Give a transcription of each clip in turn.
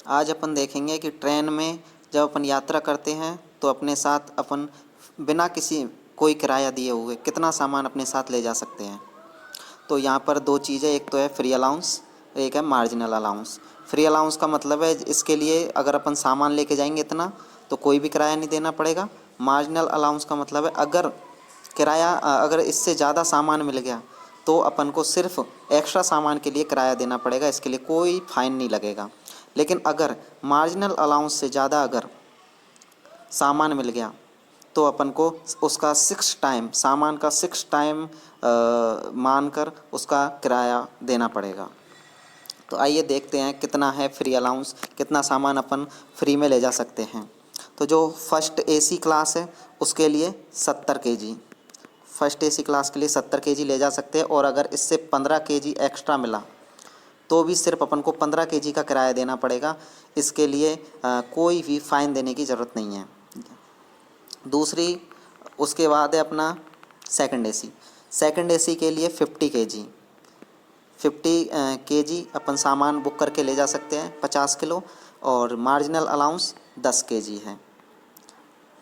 आज अपन देखेंगे कि ट्रेन में जब अपन यात्रा करते हैं तो अपने साथ अपन बिना किसी कोई किराया दिए हुए कितना सामान अपने साथ ले जा सकते हैं। तो यहाँ पर दो चीज़ें, एक तो है फ्री अलाउंस, एक है मार्जिनल अलाउंस। फ्री अलाउंस का मतलब है इसके लिए अगर अपन सामान लेके जाएंगे इतना तो कोई भी किराया नहीं देना पड़ेगा। मार्जिनल अलाउंस का मतलब है अगर इससे ज़्यादा सामान मिल गया तो अपन को सिर्फ एक्स्ट्रा सामान के लिए किराया देना पड़ेगा, इसके लिए कोई फ़ाइन नहीं लगेगा। लेकिन अगर मार्जिनल अलाउंस से ज़्यादा अगर सामान मिल गया तो अपन को उसका 6 टाइम सामान का 6 टाइम मानकर उसका किराया देना पड़ेगा। तो आइए देखते हैं कितना है फ्री अलाउंस, कितना सामान अपन फ्री में ले जा सकते हैं। तो जो फर्स्ट एसी क्लास है उसके लिए 70 केजी, फर्स्ट एसी क्लास के लिए 70 केजी ले जा सकते हैं। और अगर इससे 15 केजी एक्स्ट्रा मिला तो भी सिर्फ अपन को 15 केजी का किराया देना पड़ेगा। इसके लिए कोई भी फ़ाइन देने की ज़रूरत नहीं है। दूसरी उसके बाद है अपना सेकंड एसी। सेकंड एसी के लिए 50 केजी अपन सामान बुक करके ले जा सकते हैं, 50 किलो। और मार्जिनल अलाउंस 10 केजी है।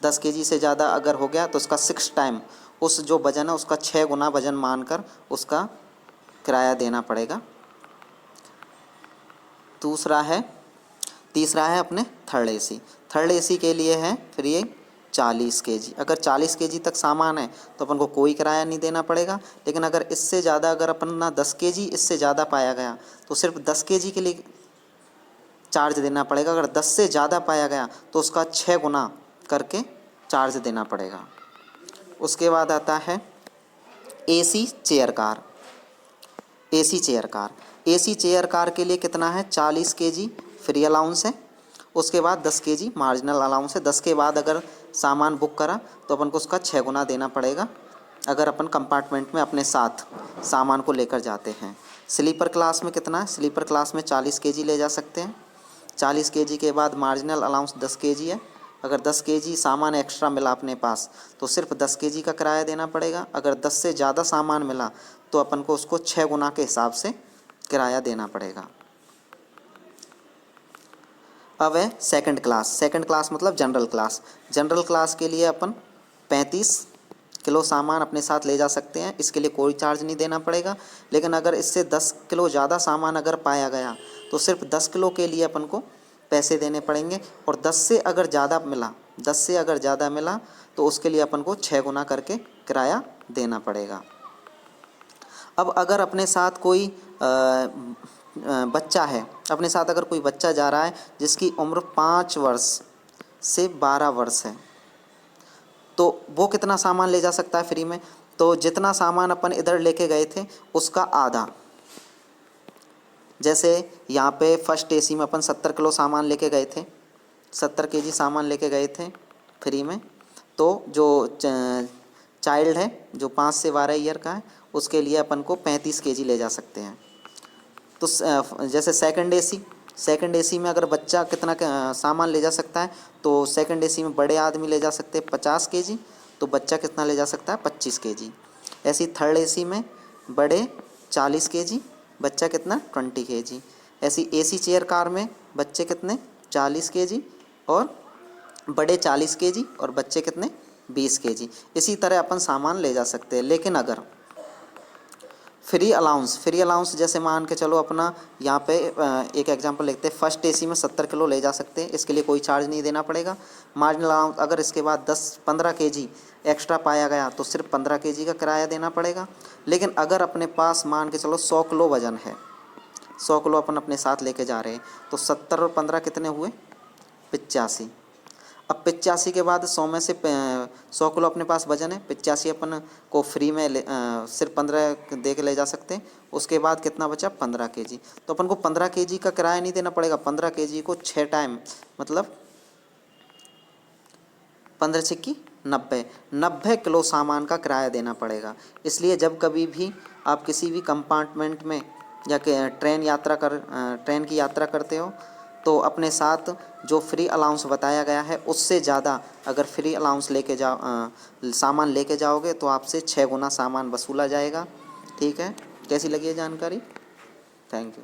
10 केजी से ज़्यादा अगर हो गया तो उसका 6 टाइम, उस जो वज़न है उसका 6 गुना वज़न मानकर उसका किराया देना पड़ेगा। तीसरा है अपने थर्ड एसी। थर्ड एसी के लिए है फ्री 40 केजी। अगर 40 केजी तक सामान है तो अपन को कोई किराया नहीं देना पड़ेगा। लेकिन अगर इससे ज़्यादा अगर अपन ना 10 केजी इससे ज़्यादा पाया गया तो सिर्फ 10 केजी के लिए चार्ज देना पड़ेगा। अगर 10 से ज़्यादा पाया गया तो उसका 6 गुना करके चार्ज देना पड़ेगा। उसके बाद आता है AC chair car. AC chair car, AC chair car के लिए कितना है, 40 केजी फ्री अलाउंस है। उसके बाद 10 केजी मार्जिनल अलाउंस है। 10 के बाद अगर सामान बुक करा तो अपन को उसका 6 गुना देना पड़ेगा अगर अपन कंपार्टमेंट में अपने साथ सामान को लेकर जाते हैं। स्लीपर क्लास में कितना है, स्लीपर क्लास में 40 केजी ले जा सकते हैं। 40 केजी के बाद मार्जिनल अलाउंस 10 केजी है। अगर 10 केजी सामान एक्स्ट्रा मिला अपने पास तो सिर्फ 10 केजी का किराया देना पड़ेगा। अगर 10 से ज़्यादा सामान मिला तो अपन को उसको 6 गुना के हिसाब से किराया देना पड़ेगा। अब है सेकंड क्लास। सेकंड क्लास मतलब जनरल क्लास। जनरल क्लास के लिए अपन 35 किलो सामान अपने साथ ले जा सकते हैं, इसके लिए कोई चार्ज नहीं देना पड़ेगा। लेकिन अगर इससे 10 किलो ज़्यादा सामान अगर पाया गया तो सिर्फ 10 किलो के लिए अपन को पैसे देने पड़ेंगे। और 10 से अगर ज़्यादा मिला तो उसके लिए अपन को 6 गुना करके किराया देना पड़ेगा। अब अगर अपने साथ कोई बच्चा है, अपने साथ अगर कोई बच्चा जा रहा है जिसकी उम्र 5 वर्ष से 12 वर्ष है तो वो कितना सामान ले जा सकता है फ्री में। तो जितना सामान अपन इधर लेके गए थे उसका आधा, जैसे यहाँ पे फर्स्ट एसी में अपन 70 किलो सामान लेके गए थे, 70 केजी सामान लेके गए थे फ्री में। तो जो चाइल्ड है जो 5 से 12 ईयर का है उसके लिए अपन को 35 केजी ले जा सकते हैं। तो जैसे सेकंड एसी में अगर बच्चा कितना सामान ले जा सकता है तो सेकंड एसी में बड़े आदमी ले जा सकते हैं 50 केजी, तो बच्चा कितना ले जा सकता है 25 केजी। ऐसी थर्ड एसी में बड़े 40 केजी, बच्चा कितना 20 केजी। ऐसी एसी चेयर कार में बच्चे कितने 40 केजी और बड़े 40 केजी और बच्चे कितने 20 केजी। इसी तरह अपन सामान ले जा सकते हैं। लेकिन अगर फ्री अलाउंस जैसे मान के चलो अपना यहाँ पे एक एग्जांपल लेते हैं, फर्स्ट एसी में 70 किलो ले जा सकते हैं, इसके लिए कोई चार्ज नहीं देना पड़ेगा। मार्जिनल अलाउंस अगर इसके बाद 10-15 केजी एक्स्ट्रा पाया गया तो सिर्फ 15 केजी का किराया देना पड़ेगा। लेकिन अगर अपने पास मान के चलो 100 किलो वज़न है, 100 किलो अपन अपने साथ लेके जा रहे हैं तो 70 और 15 कितने हुए 85। अब 85 के बाद 100 में से 100 किलो अपने पास वजन है, 85 अपन को फ्री में सिर्फ 15 दे के ले जा सकते हैं। उसके बाद कितना बचा 15 केजी। तो अपन को 15 केजी का किराया नहीं देना पड़ेगा। 15 केजी को 6 टाइम मतलब 15 छिक्की 90 किलो सामान का किराया देना पड़ेगा। इसलिए जब कभी भी आप किसी भी कंपार्टमेंट में या ट्रेन की यात्रा करते हो तो अपने साथ जो फ्री अलाउंस बताया गया है उससे ज़्यादा अगर फ्री अलाउंस सामान लेके जाओगे तो आपसे 6 गुना सामान वसूला जाएगा। ठीक है, कैसी लगी है जानकारी? Thank you.